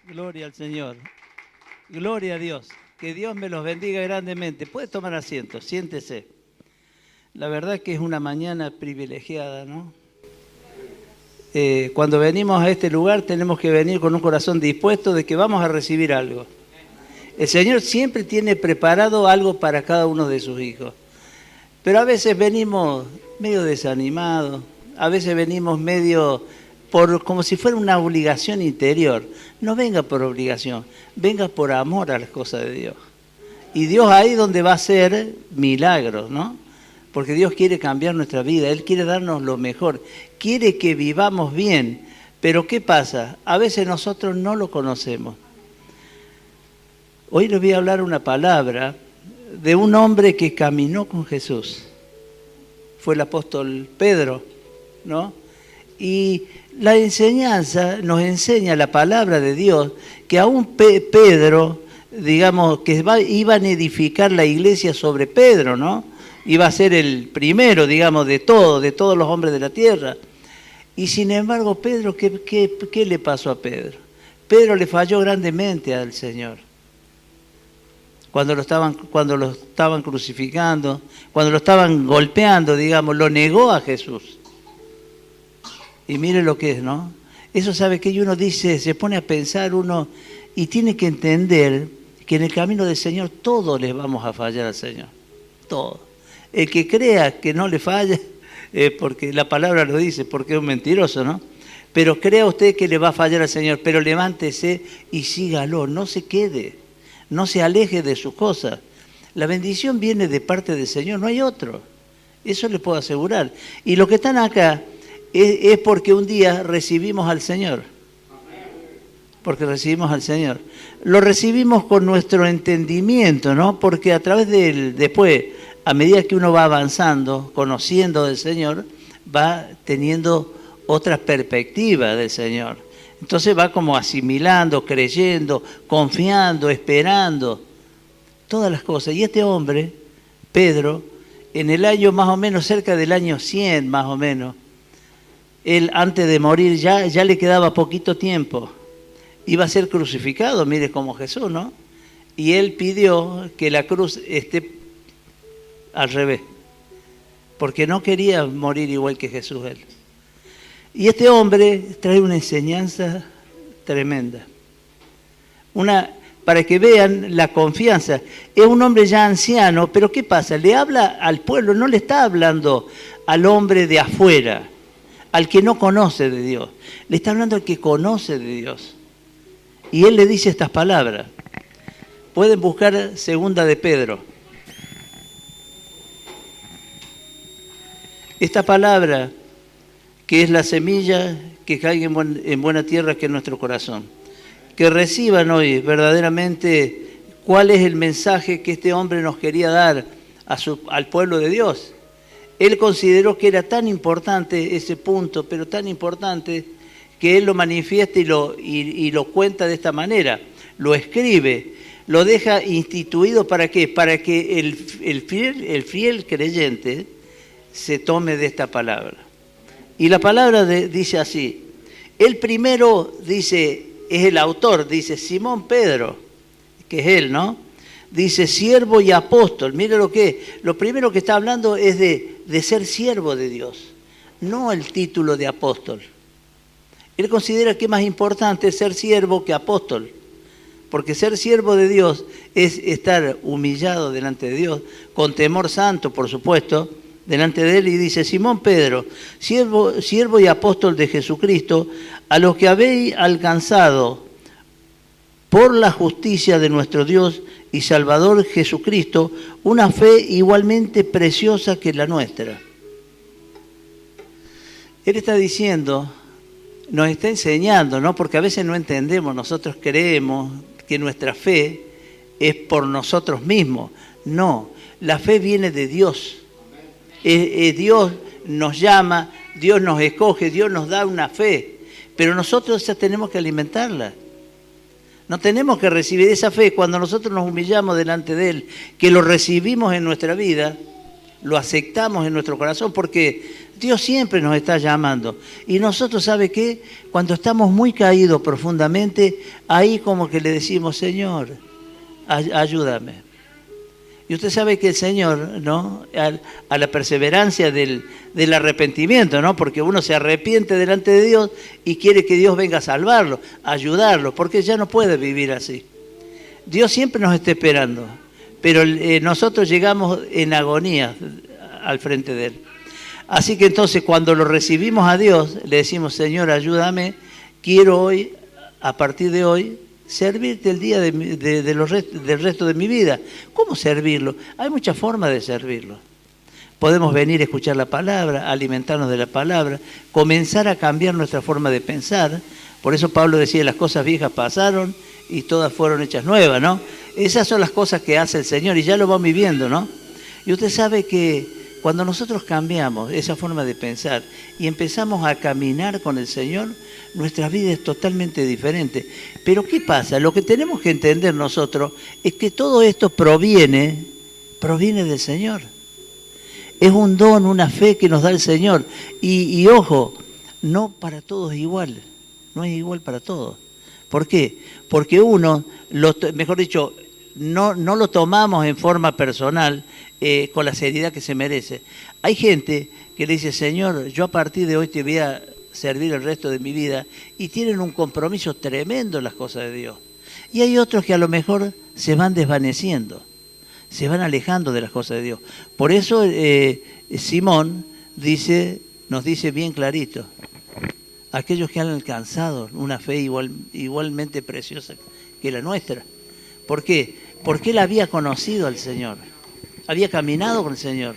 Gloria al Señor. Gloria a Dios. Que Dios me los bendiga grandemente. Puede tomar asiento, siéntese. La verdad que es una mañana privilegiada, ¿no? Cuando venimos a este lugar tenemos que venir con un corazón dispuesto de que vamos a recibir algo. El Señor siempre tiene preparado algo para cada uno de sus hijos. Pero a veces venimos medio desanimados, a veces venimos medio como si fuera una obligación interior. No venga por obligación, venga por amor a las cosas de Dios. Y Dios ahí donde va a hacer milagros, ¿no? Porque Dios quiere cambiar nuestra vida, Él quiere darnos lo mejor, quiere que vivamos bien. Pero ¿qué pasa? A veces nosotros no lo conocemos. Hoy les voy a hablar una palabra de un hombre que caminó con Jesús. Fue el apóstol Pedro, ¿no? Y la enseñanza nos enseña la palabra de Dios, que aún Pedro, digamos, que iban a edificar la iglesia sobre Pedro, ¿no? Iba a ser el primero, digamos, de todos los hombres de la tierra. Y sin embargo, Pedro, ¿qué le pasó a Pedro? Pedro le falló grandemente al Señor. Cuando lo estaban crucificando, cuando lo estaban golpeando, digamos, lo negó a Jesús. Y mire lo que es, ¿no? Eso sabe que uno dice, se pone a pensar uno y tiene que entender que en el camino del Señor todos les vamos a fallar al Señor. Todos. El que crea que no le falla, porque la palabra lo dice, porque es un mentiroso, ¿no? Pero crea usted que le va a fallar al Señor, pero levántese y sígalo, no se quede, no se aleje de sus cosas. La bendición viene de parte del Señor, no hay otro. Eso le puedo asegurar. Y los que están acá es porque un día recibimos al Señor. Porque recibimos al Señor. Lo recibimos con nuestro entendimiento, ¿no? Porque a través después, a medida que uno va avanzando, conociendo del Señor, va teniendo otra perspectiva del Señor. Entonces va como asimilando, creyendo, confiando, esperando, todas las cosas. Y este hombre, Pedro, en el año más o menos, cerca del año 100 más o menos, él antes de morir ya le quedaba poquito tiempo. Iba a ser crucificado, mire como Jesús, ¿no? Y él pidió que la cruz esté al revés, porque no quería morir igual que Jesús él. Y este hombre trae una enseñanza tremenda. Para que vean la confianza. Es un hombre ya anciano, pero ¿qué pasa? Le habla al pueblo, no le está hablando al hombre de afuera, al que no conoce de Dios. Le está hablando al que conoce de Dios. Y él le dice estas palabras. Pueden buscar segunda de Pedro. Esta palabra, que es la semilla que caiga en buena tierra, que es nuestro corazón. Que reciban hoy verdaderamente cuál es el mensaje que este hombre nos quería dar al pueblo de Dios. Él consideró que era tan importante ese punto, pero tan importante, que él lo manifiesta y lo cuenta de esta manera. Lo escribe, lo deja instituido, ¿para qué? Para que el fiel creyente se tome de esta palabra. Y la palabra dice así. El primero dice, es el autor, dice Simón Pedro, que es él, ¿no? Dice siervo y apóstol. Mire lo que es. Lo primero que está hablando es de ser siervo de Dios, no el título de apóstol. Él considera que es más importante ser siervo que apóstol, porque ser siervo de Dios es estar humillado delante de Dios, con temor santo, por supuesto, delante de él. Y dice, Simón Pedro, siervo y apóstol de Jesucristo, a los que habéis alcanzado por la justicia de nuestro Dios y Salvador Jesucristo, una fe igualmente preciosa que la nuestra. Él está diciendo, nos está enseñando, ¿no? Porque a veces no entendemos, nosotros creemos que nuestra fe es por nosotros mismos. No, la fe viene de Dios. Dios nos llama, Dios nos escoge, Dios nos da una fe, pero nosotros ya tenemos que alimentarla. No tenemos que recibir esa fe cuando nosotros nos humillamos delante de Él, que lo recibimos en nuestra vida, lo aceptamos en nuestro corazón, porque Dios siempre nos está llamando. Y nosotros, ¿sabe qué? Cuando estamos muy caídos profundamente, ahí como que le decimos, Señor, ayúdame. Y usted sabe que el Señor, ¿no? A la perseverancia del arrepentimiento, ¿no? Porque uno se arrepiente delante de Dios y quiere que Dios venga a salvarlo, a ayudarlo, porque ya no puede vivir así. Dios siempre nos está esperando, pero nosotros llegamos en agonía al frente de Él. Así que entonces cuando lo recibimos a Dios, le decimos, Señor, ayúdame, quiero hoy, a partir de hoy, servirte el día del resto de mi vida. ¿Cómo servirlo? Hay muchas formas de servirlo. Podemos venir a escuchar la palabra, alimentarnos de la palabra, comenzar a cambiar nuestra forma de pensar. Por eso Pablo decía, las cosas viejas pasaron y todas fueron hechas nuevas, ¿no? Esas son las cosas que hace el Señor y ya lo vamos viviendo, ¿no? Y usted sabe que cuando nosotros cambiamos esa forma de pensar y empezamos a caminar con el Señor, nuestra vida es totalmente diferente. Pero ¿qué pasa? Lo que tenemos que entender nosotros es que todo esto proviene del Señor. Es un don, una fe que nos da el Señor. Y ojo, no para todos es igual. No es igual para todos. ¿Por qué? Porque uno, mejor dicho, no lo tomamos en forma personal con la seriedad que se merece. Hay gente que le dice, Señor, yo a partir de hoy te voy a servir el resto de mi vida, y tienen un compromiso tremendo en las cosas de Dios. Y hay otros que a lo mejor se van desvaneciendo, se van alejando de las cosas de Dios. Por eso Simón nos dice bien clarito, aquellos que han alcanzado una fe igualmente preciosa que la nuestra. ¿Por qué? Porque él había conocido al Señor, había caminado con el Señor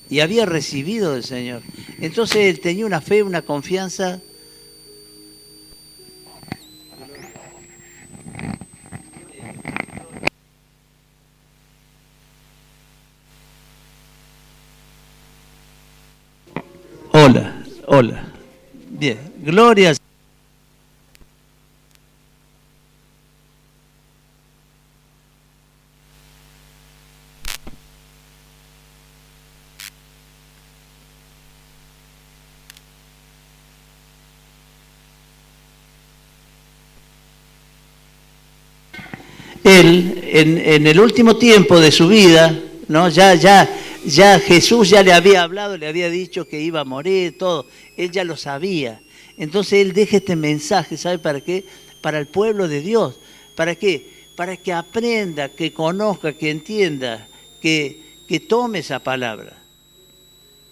y había recibido del Señor. Entonces él tenía una fe, una confianza. Hola. Bien, gloria. Él, en el último tiempo de su vida, ¿no? Ya Jesús ya le había hablado, le había dicho que iba a morir, todo. Él ya lo sabía. Entonces él deja este mensaje, ¿sabe para qué? Para el pueblo de Dios. ¿Para qué? Para que aprenda, que conozca, que entienda, que tome esa palabra.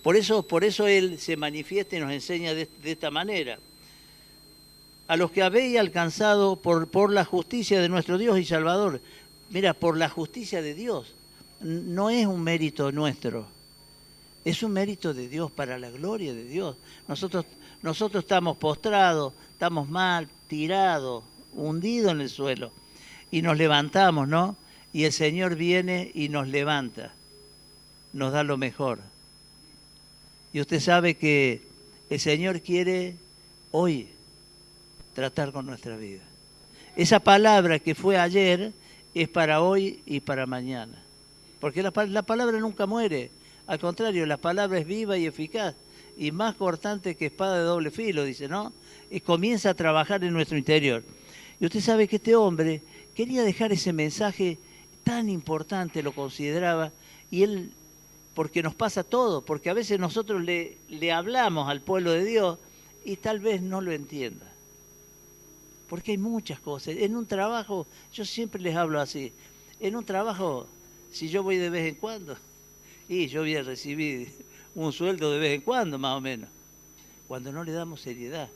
Por eso él se manifiesta y nos enseña de esta manera. A los que habéis alcanzado por la justicia de nuestro Dios y Salvador. Mira, por la justicia de Dios. No es un mérito nuestro. Es un mérito de Dios, para la gloria de Dios. Nosotros estamos postrados, estamos mal, tirados, hundidos en el suelo. Y nos levantamos, ¿no? Y el Señor viene y nos levanta. Nos da lo mejor. Y usted sabe que el Señor quiere hoy tratar con nuestra vida. Esa palabra que fue ayer es para hoy y para mañana. Porque la palabra nunca muere. Al contrario, la palabra es viva y eficaz. Y más cortante que espada de doble filo, dice, ¿no? Y comienza a trabajar en nuestro interior. Y usted sabe que este hombre quería dejar ese mensaje tan importante, lo consideraba, y él, porque nos pasa todo, porque a veces nosotros le hablamos al pueblo de Dios y tal vez no lo entienda. Porque hay muchas cosas. En un trabajo, yo siempre les hablo así, en un trabajo, si yo voy de vez en cuando, y yo voy a recibir un sueldo de vez en cuando, más o menos. Cuando no le damos seriedad.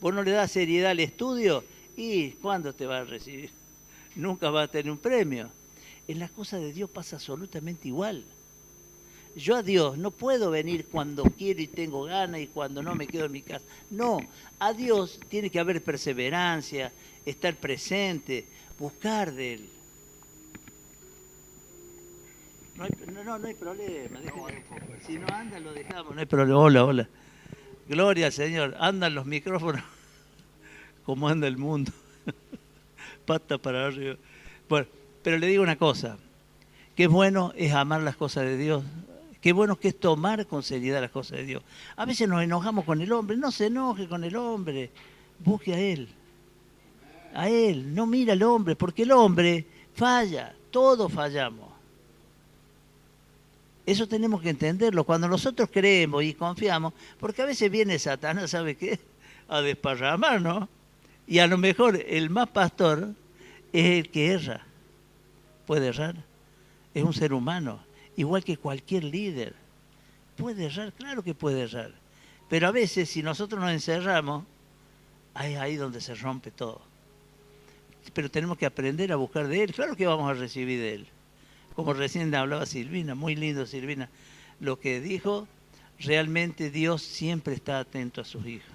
Vos no le das seriedad al estudio, ¿y cuándo te vas a recibir? Nunca vas a tener un premio. En las cosas de Dios pasa absolutamente igual. Yo a Dios no puedo venir cuando quiero y tengo ganas y cuando no me quedo en mi casa. No, a Dios tiene que haber perseverancia, estar presente, buscar de Él. No hay problema. Si no anda, lo dejamos. No hay problema. Hola. Gloria al Señor. Andan los micrófonos como anda el mundo. Pata para arriba. Bueno, pero le digo una cosa. Qué bueno es amar las cosas de Dios. Qué bueno que es tomar con seriedad las cosas de Dios. A veces nos enojamos con el hombre. No se enoje con el hombre. Busque a Él. A Él. No mira al hombre, porque el hombre falla. Todos fallamos. Eso tenemos que entenderlo. Cuando nosotros creemos y confiamos, porque a veces viene Satanás, ¿sabe qué? A desparramar, ¿no? Y a lo mejor el más pastor es el que erra. Puede errar. Es un ser humano, igual que cualquier líder. Puede errar, claro que puede errar. Pero a veces, si nosotros nos encerramos, es ahí donde se rompe todo. Pero tenemos que aprender a buscar de Él. Claro que vamos a recibir de Él. Como recién hablaba Silvina, muy lindo Silvina, lo que dijo, realmente Dios siempre está atento a sus hijos.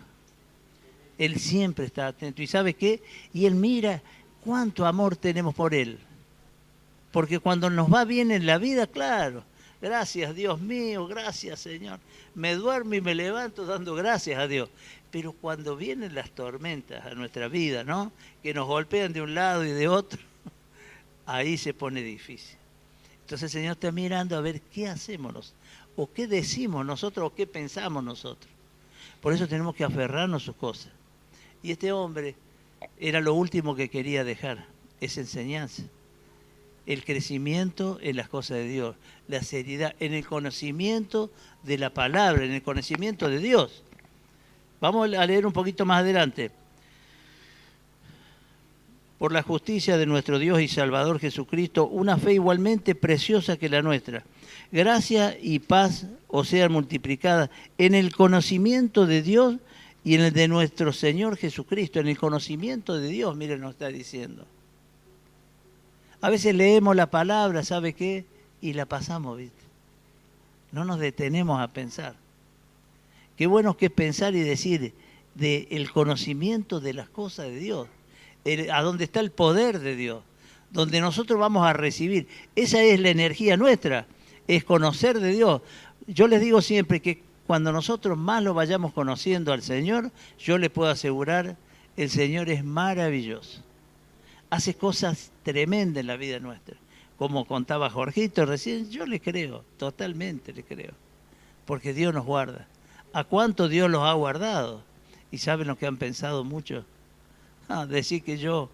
Él siempre está atento. ¿Y sabe qué? Y Él mira cuánto amor tenemos por Él. Porque cuando nos va bien en la vida, claro, gracias Dios mío, gracias Señor. Me duermo y me levanto dando gracias a Dios. Pero cuando vienen las tormentas a nuestra vida, ¿no? Que nos golpean de un lado y de otro, ahí se pone difícil. Entonces el Señor está mirando a ver qué hacemos, o qué decimos nosotros, o qué pensamos nosotros. Por eso tenemos que aferrarnos a sus cosas. Y este hombre era lo último que quería dejar, esa enseñanza. El crecimiento en las cosas de Dios, la seriedad, en el conocimiento de la palabra, en el conocimiento de Dios. Vamos a leer un poquito más adelante. Por la justicia de nuestro Dios y Salvador Jesucristo, una fe igualmente preciosa que la nuestra. Gracia y paz os sean multiplicadas en el conocimiento de Dios y en el de nuestro Señor Jesucristo, en el conocimiento de Dios, miren, nos está diciendo. A veces leemos la palabra, ¿sabe qué? Y la pasamos, ¿viste? No nos detenemos a pensar. Qué bueno que es pensar y decir del conocimiento de las cosas de Dios. A donde está el poder de Dios, donde nosotros vamos a recibir. Esa es la energía nuestra, es conocer de Dios. Yo les digo siempre que cuando nosotros más lo vayamos conociendo al Señor, yo le puedo asegurar, el Señor es maravilloso. Hace cosas tremendas en la vida nuestra. Como contaba Jorgito recién, yo le creo, totalmente le creo. Porque Dios nos guarda. ¿A cuánto Dios los ha guardado? Y saben lo que han pensado muchos. Decir que yo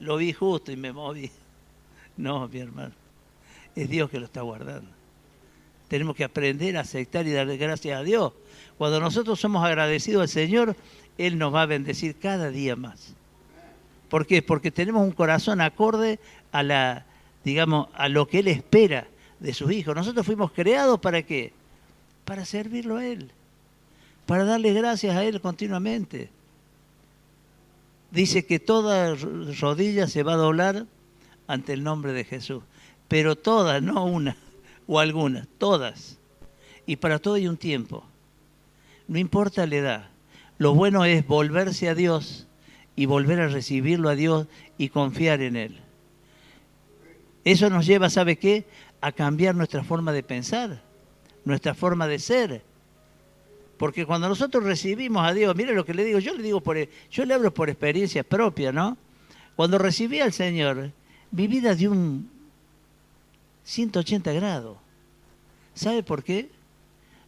lo vi justo y me moví. No, mi hermano. Es Dios que lo está guardando. Tenemos que aprender a aceptar y darle gracias a Dios. Cuando nosotros somos agradecidos al Señor, Él nos va a bendecir cada día más. ¿Por qué? Porque tenemos un corazón acorde a a lo que Él espera de sus hijos. Nosotros fuimos creados ¿para qué? Para servirlo a Él. Para darle gracias a Él continuamente. Dice que toda rodilla se va a doblar ante el nombre de Jesús. Pero todas, no una o algunas, todas. Y para todo hay un tiempo. No importa la edad. Lo bueno es volverse a Dios y volver a recibirlo a Dios y confiar en Él. Eso nos lleva, ¿sabe qué? A cambiar nuestra forma de pensar, nuestra forma de ser. Porque cuando nosotros recibimos a Dios, mire lo que le digo, yo le hablo por experiencia propia, ¿no? Cuando recibí al Señor, mi vida dio un 180 grados. ¿Sabe por qué?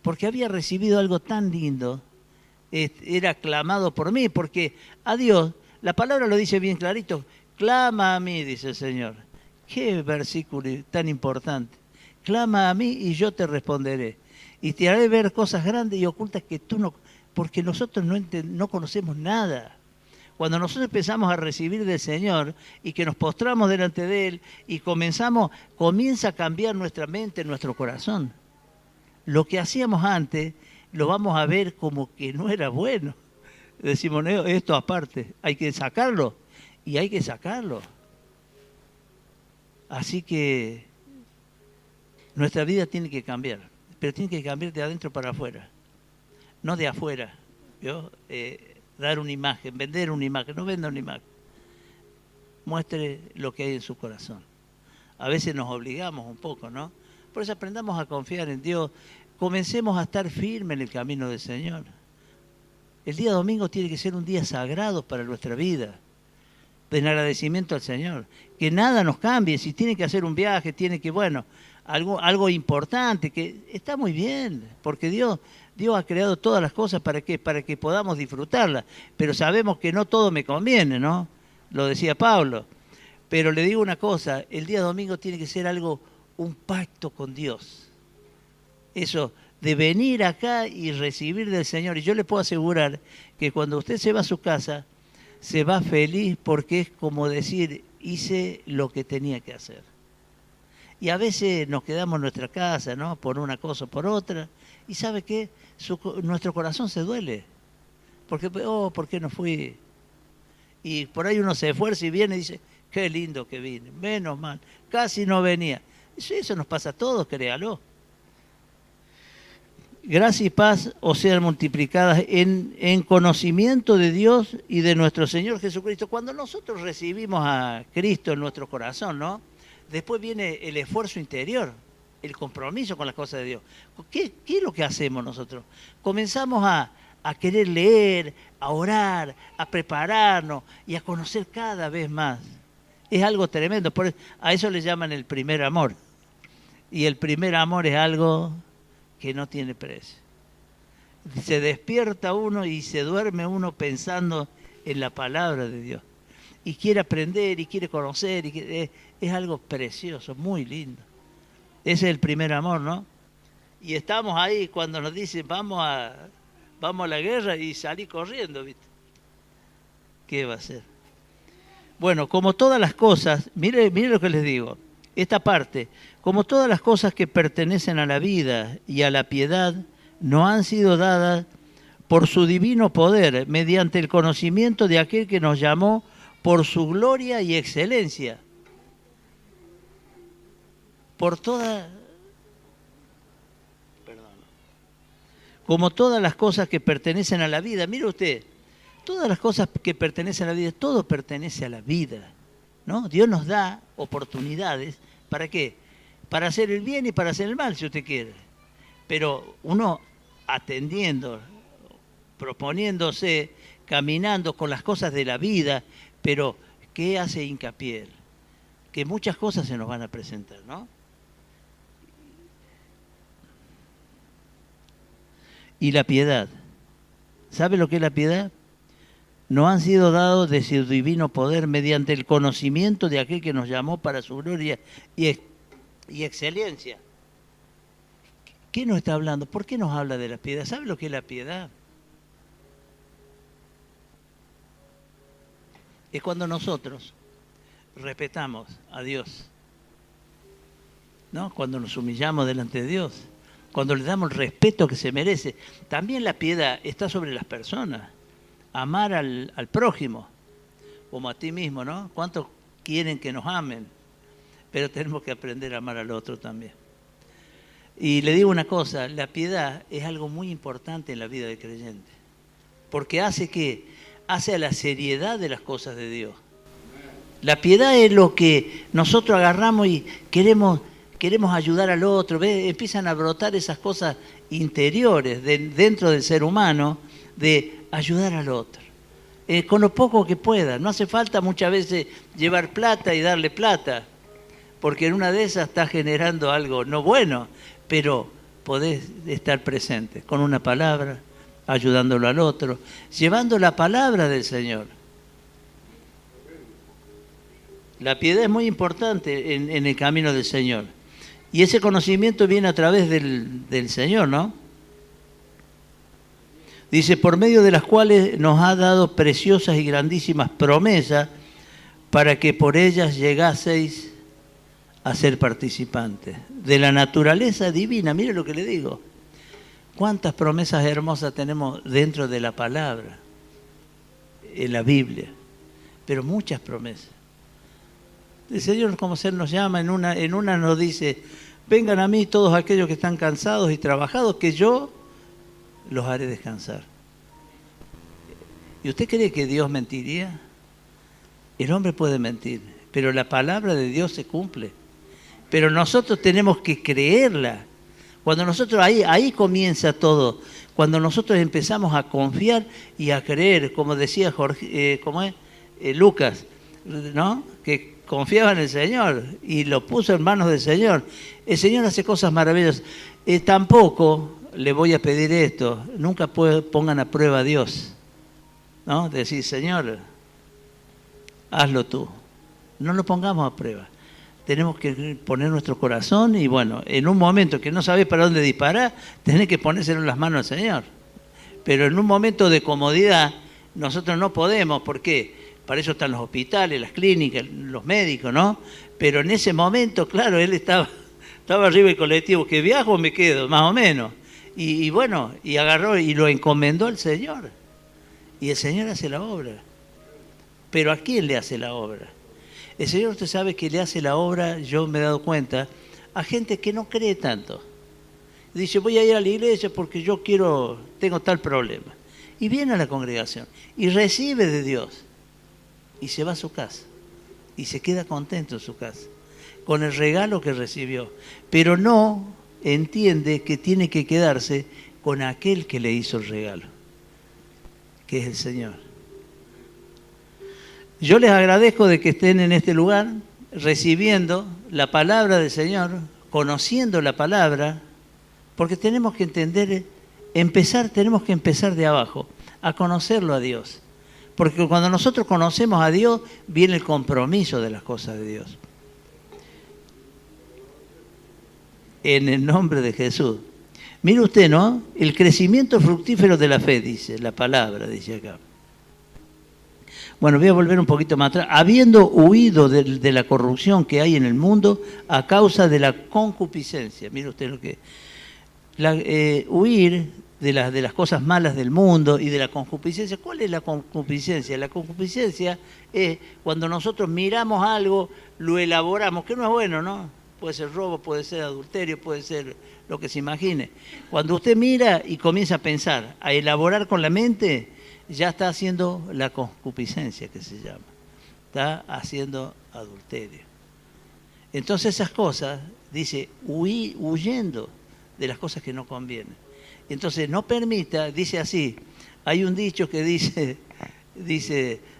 Porque había recibido algo tan lindo, era aclamado por mí, porque a Dios, la palabra lo dice bien clarito, clama a mí, dice el Señor. Qué versículo tan importante. Clama a mí y yo te responderé. Y te haré ver cosas grandes y ocultas que tú no... Porque nosotros no conocemos nada. Cuando nosotros empezamos a recibir del Señor y que nos postramos delante de Él y comienza a cambiar nuestra mente, nuestro corazón. Lo que hacíamos antes lo vamos a ver como que no era bueno. Decimos, no, esto aparte, hay que sacarlo. Y hay que sacarlo. Así que nuestra vida tiene que cambiar. Pero tiene que cambiar de adentro para afuera, no de afuera. Dar una imagen, vender una imagen, no venda una imagen. Muestre lo que hay en su corazón. A veces nos obligamos un poco, ¿no? Por eso aprendamos a confiar en Dios. Comencemos a estar firmes en el camino del Señor. El día domingo tiene que ser un día sagrado para nuestra vida, en agradecimiento al Señor. Que nada nos cambie, si tiene que hacer un viaje, tiene que, bueno, algo importante, que está muy bien, porque Dios ha creado todas las cosas ¿para qué? Para que podamos disfrutarlas, pero sabemos que no todo me conviene, ¿no? Lo decía Pablo. Pero le digo una cosa, el día domingo tiene que ser un pacto con Dios. Eso, de venir acá y recibir del Señor. Y yo le puedo asegurar que cuando usted se va a su casa, se va feliz porque es como decir, hice lo que tenía que hacer. Y a veces nos quedamos en nuestra casa, ¿no? Por una cosa o por otra. Y ¿sabe qué? Nuestro corazón se duele. Porque, ¿por qué no fui? Y por ahí uno se esfuerza y viene y dice, qué lindo que vine, menos mal, casi no venía. Eso nos pasa a todos, créalo. Gracia y paz os sean multiplicadas en conocimiento de Dios y de nuestro Señor Jesucristo. Cuando nosotros recibimos a Cristo en nuestro corazón, ¿no? Después viene el esfuerzo interior, el compromiso con las cosas de Dios. ¿Qué es lo que hacemos nosotros? Comenzamos a querer leer, a orar, a prepararnos y a conocer cada vez más. Es algo tremendo. A eso le llaman el primer amor. Y el primer amor es algo que no tiene precio. Se despierta uno y se duerme uno pensando en la palabra de Dios. Y quiere aprender y quiere conocer. Es algo precioso, muy lindo. Ese es el primer amor, ¿no? Y estamos ahí cuando nos dicen vamos a la guerra y salí corriendo, ¿viste? ¿Qué va a ser? Bueno, como todas las cosas, mire lo que les digo, esta parte, como todas las cosas que pertenecen a la vida y a la piedad, no han sido dadas por su divino poder, mediante el conocimiento de aquel que nos llamó por su gloria y excelencia. Como todas las cosas que pertenecen a la vida, mire usted, todas las cosas que pertenecen a la vida, todo pertenece a la vida, ¿no? Dios nos da oportunidades, ¿para qué? Para hacer el bien y para hacer el mal, si usted quiere. Pero uno atendiendo, proponiéndose, caminando con las cosas de la vida, pero ¿qué hace hincapié? Que muchas cosas se nos van a presentar, ¿no? Y la piedad. ¿Sabe lo que es la piedad? No han sido dados de su divino poder mediante el conocimiento de aquel que nos llamó para su gloria y excelencia. ¿Qué nos está hablando? ¿Por qué nos habla de la piedad? ¿Sabe lo que es la piedad? Es cuando nosotros respetamos a Dios, ¿no? Cuando nos humillamos delante de Dios, cuando le damos el respeto que se merece. También la piedad está sobre las personas. Amar al prójimo, como a ti mismo, ¿no? ¿Cuántos quieren que nos amen? Pero tenemos que aprender a amar al otro también. Y le digo una cosa, la piedad es algo muy importante en la vida del creyente, porque hace a la seriedad de las cosas de Dios. La piedad es lo que nosotros agarramos y queremos ayudar al otro. ¿Ves? Empiezan a brotar esas cosas interiores dentro del ser humano de ayudar al otro. Con lo poco que pueda. No hace falta muchas veces llevar plata y darle plata, porque en una de esas está generando algo no bueno, pero podés estar presente con una palabra, ayudándolo al otro, llevando la palabra del Señor. La piedad es muy importante en el camino del Señor. Y ese conocimiento viene a través del Señor, ¿no? Dice, por medio de las cuales nos ha dado preciosas y grandísimas promesas para que por ellas llegaseis a ser participantes de la naturaleza divina. Mire lo que le digo. Cuántas promesas hermosas tenemos dentro de la palabra, en la Biblia, pero muchas promesas. El Señor, como Él nos llama, en una nos dice, vengan a mí todos aquellos que están cansados y trabajados, que yo los haré descansar. ¿Y usted cree que Dios mentiría? El hombre puede mentir, pero la palabra de Dios se cumple. Pero nosotros tenemos que creerla. Cuando nosotros, ahí comienza todo. Cuando nosotros empezamos a confiar y a creer, como decía Lucas, ¿no? Que confiaba en el Señor y lo puso en manos del Señor. El Señor hace cosas maravillosas. Tampoco le voy a pedir esto, nunca pongan a prueba a Dios, ¿no? Decir, Señor, hazlo tú. No lo pongamos a prueba. Tenemos que poner nuestro corazón y bueno, en un momento que no sabés para dónde disparar, tenés que ponérselo en las manos al Señor. Pero en un momento de comodidad, nosotros no podemos, ¿por qué? Para eso están los hospitales, las clínicas, los médicos, ¿no? Pero en ese momento, claro, él estaba arriba del colectivo, que viajo o me quedo, más o menos. Y bueno, y agarró y lo encomendó al Señor. Y el Señor hace la obra. Pero ¿a quién le hace la obra? El Señor, usted sabe que le hace la obra, yo me he dado cuenta, a gente que no cree tanto. Dice, voy a ir a la iglesia porque yo tengo tal problema. Y viene a la congregación y recibe de Dios y se va a su casa y se queda contento en su casa con el regalo que recibió, pero no entiende que tiene que quedarse con aquel que le hizo el regalo, que es el Señor. Yo les agradezco de que estén en este lugar recibiendo la palabra del Señor, conociendo la palabra, porque tenemos que entender, tenemos que empezar de abajo, a conocerlo a Dios. Porque cuando nosotros conocemos a Dios, viene el compromiso de las cosas de Dios. En el nombre de Jesús. Mire usted, ¿no? El crecimiento fructífero de la fe, dice la palabra, dice acá. Bueno, voy a volver un poquito más atrás. Habiendo huido de la corrupción que hay en el mundo a causa de la concupiscencia. Mire usted lo que... huir de las cosas malas del mundo y de la concupiscencia. ¿Cuál es la concupiscencia? La concupiscencia es cuando nosotros miramos algo, lo elaboramos, que no es bueno, ¿no? Puede ser robo, puede ser adulterio, puede ser lo que se imagine. Cuando usted mira y comienza a pensar, a elaborar con la mente, ya está haciendo la concupiscencia, que se llama. Está haciendo adulterio. Entonces esas cosas, dice, huyendo de las cosas que no convienen. Entonces no permita, dice así, hay un dicho que dice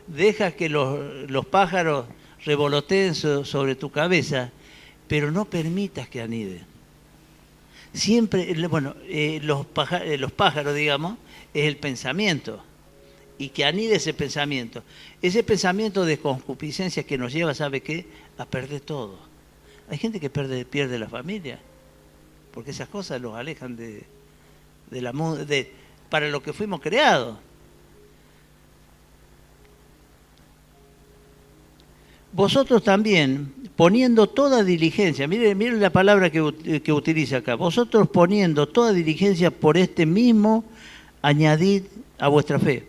deja que los pájaros revoloteen sobre tu cabeza, pero no permitas que aniden. Siempre, bueno, los pájaros, digamos, es el pensamiento, y que anide ese pensamiento. Ese pensamiento de concupiscencia que nos lleva, ¿sabe qué? A perder todo. Hay gente que pierde la familia, porque esas cosas los alejan para lo que fuimos creados. Vosotros también, poniendo toda diligencia, miren la palabra que utiliza acá, vosotros poniendo toda diligencia por este mismo, añadid a vuestra fe.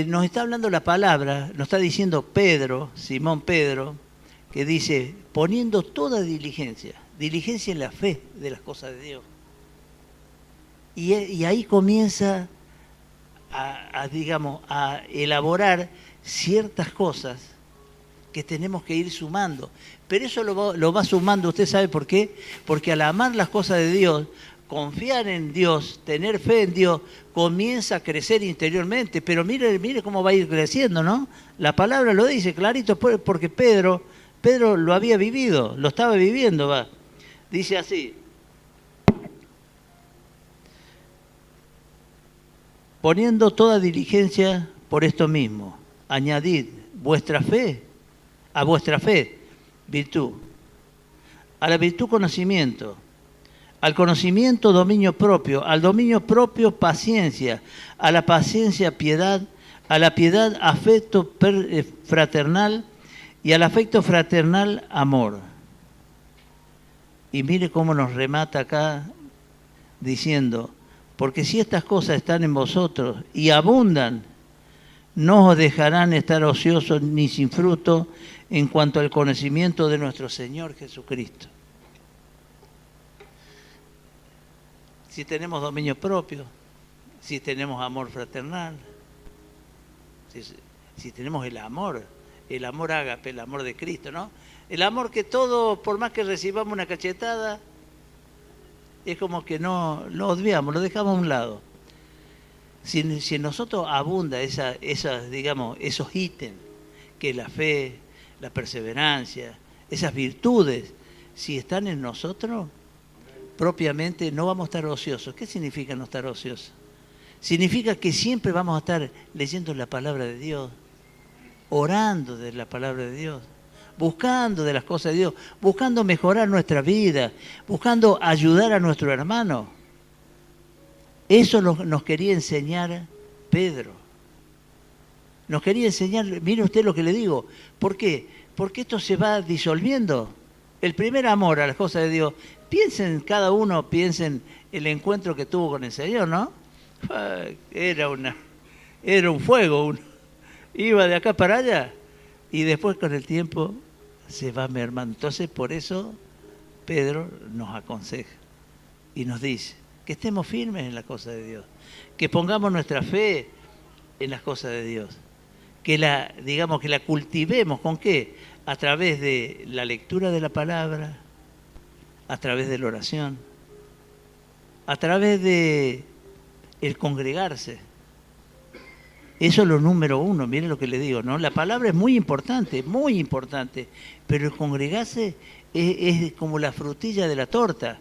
Nos está hablando la palabra, nos está diciendo Pedro, Simón Pedro, que dice, poniendo toda diligencia en la fe de las cosas de Dios. Y ahí comienza a elaborar ciertas cosas que tenemos que ir sumando. Pero eso lo va sumando, ¿usted sabe por qué? Porque al amar las cosas de Dios, confiar en Dios, tener fe en Dios, comienza a crecer interiormente. Pero mire cómo va a ir creciendo, ¿no? La palabra lo dice clarito, porque Pedro lo había vivido, lo estaba viviendo, va. Dice así, poniendo toda diligencia por esto mismo, añadid a vuestra fe, virtud, a la virtud conocimiento, al conocimiento dominio propio, al dominio propio paciencia, a la paciencia piedad, a la piedad afecto fraternal y al afecto fraternal amor. Y mire cómo nos remata acá diciendo, porque si estas cosas están en vosotros y abundan, no os dejarán estar ociosos ni sin fruto en cuanto al conocimiento de nuestro Señor Jesucristo. Si tenemos dominio propio, si tenemos amor fraternal, si tenemos el amor ágape, el amor de Cristo, ¿no? El amor que todo, por más que recibamos una cachetada, es como que no lo obviamos, lo dejamos a un lado. Si en nosotros abunda esos ítems, que es la fe, la perseverancia, esas virtudes, si están en nosotros, propiamente no vamos a estar ociosos. ¿Qué significa no estar ociosos? Significa que siempre vamos a estar leyendo la palabra de Dios, orando de la palabra de Dios, buscando de las cosas de Dios, buscando mejorar nuestra vida, buscando ayudar a nuestro hermano. Eso nos quería enseñar Pedro. Nos quería enseñar, mire usted lo que le digo. ¿Por qué? Porque esto se va disolviendo. El primer amor a las cosas de Dios. Piensen, cada uno piensen el encuentro que tuvo con el Señor, ¿no? Era un fuego. Iba de acá para allá. Y después con el tiempo se va mermando. Entonces por eso Pedro nos aconseja y nos dice que estemos firmes en las cosas de Dios. Que pongamos nuestra fe en las cosas de Dios. Que la cultivemos. ¿Con qué? A través de la lectura de la palabra, a través de la oración, a través de el congregarse. Eso es lo número uno, miren lo que le digo, ¿no? La palabra es muy importante, pero el congregarse es como la frutilla de la torta.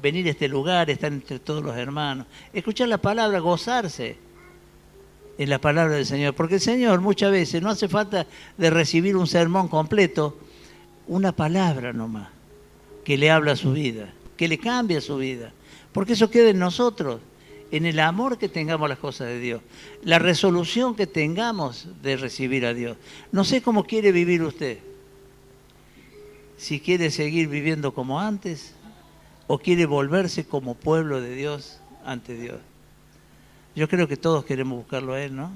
Venir a este lugar, estar entre todos los hermanos, escuchar la palabra, gozarse en la palabra del Señor. Porque el Señor muchas veces no hace falta de recibir un sermón completo, una palabra nomás, que le habla a su vida, que le cambia su vida. Porque eso queda en nosotros, en el amor que tengamos a las cosas de Dios, la resolución que tengamos de recibir a Dios. No sé cómo quiere vivir usted, si quiere seguir viviendo como antes o quiere volverse como pueblo de Dios ante Dios. Yo creo que todos queremos buscarlo a Él, ¿no?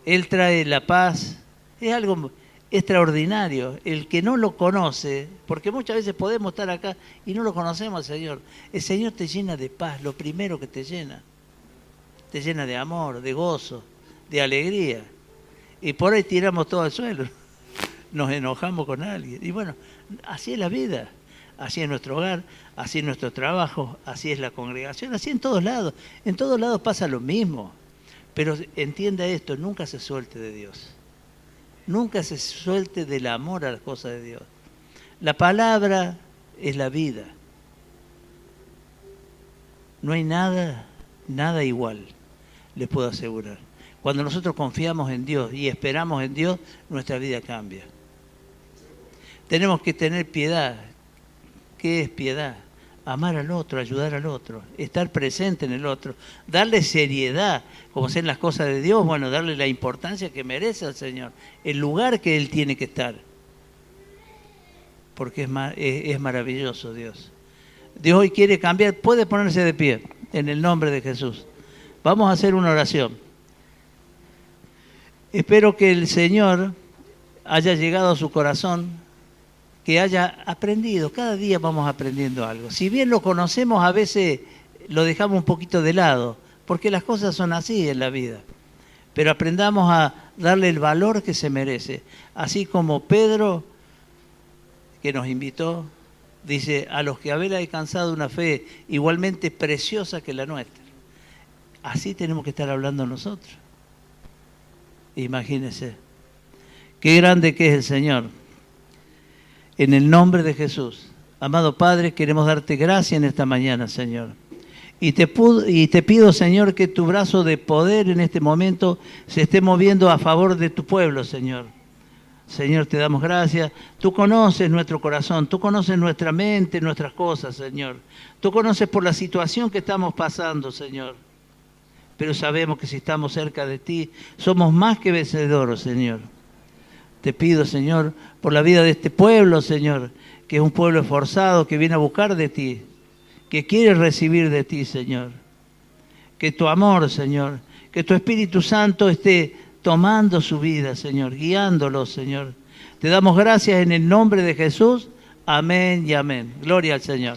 Él trae la paz, es algo extraordinario. El que no lo conoce, porque muchas veces podemos estar acá y no lo conocemos al Señor. El Señor te llena de paz, lo primero que te llena de amor, de gozo, de alegría. Y por ahí tiramos todo al suelo, nos enojamos con alguien. Y bueno, así es la vida, así es nuestro hogar, así es nuestro trabajo, así es la congregación, así en todos lados. En todos lados pasa lo mismo. Pero entienda esto, nunca se suelte de Dios. Nunca se suelte del amor a las cosas de Dios. La palabra es la vida. No hay nada igual, les puedo asegurar. Cuando nosotros confiamos en Dios y esperamos en Dios, nuestra vida cambia. Tenemos que tener piedad. ¿Qué es piedad? Amar al otro, ayudar al otro, estar presente en el otro, darle seriedad, como ser las cosas de Dios, bueno, darle la importancia que merece al Señor, el lugar que Él tiene que estar. Porque es maravilloso Dios. Dios hoy quiere cambiar, puede ponerse de pie, en el nombre de Jesús. Vamos a hacer una oración. Espero que el Señor haya llegado a su corazón, que haya aprendido, cada día vamos aprendiendo algo. Si bien lo conocemos, a veces lo dejamos un poquito de lado, porque las cosas son así en la vida. Pero aprendamos a darle el valor que se merece. Así como Pedro, que nos invitó, dice, a los que habéis alcanzado una fe igualmente preciosa que la nuestra. Así tenemos que estar hablando nosotros. Imagínense, qué grande que es el Señor. En el nombre de Jesús, amado Padre, queremos darte gracias en esta mañana, Señor. Y te pido, Señor, que tu brazo de poder en este momento se esté moviendo a favor de tu pueblo, Señor. Señor, te damos gracias. Tú conoces nuestro corazón, tú conoces nuestra mente, nuestras cosas, Señor. Tú conoces por la situación que estamos pasando, Señor. Pero sabemos que si estamos cerca de ti, somos más que vencedores, Señor. Te pido, Señor, por la vida de este pueblo, Señor, que es un pueblo esforzado, que viene a buscar de ti, que quiere recibir de ti, Señor. Que tu amor, Señor, que tu Espíritu Santo esté tomando su vida, Señor, guiándolo, Señor. Te damos gracias en el nombre de Jesús. Amén y amén. Gloria al Señor.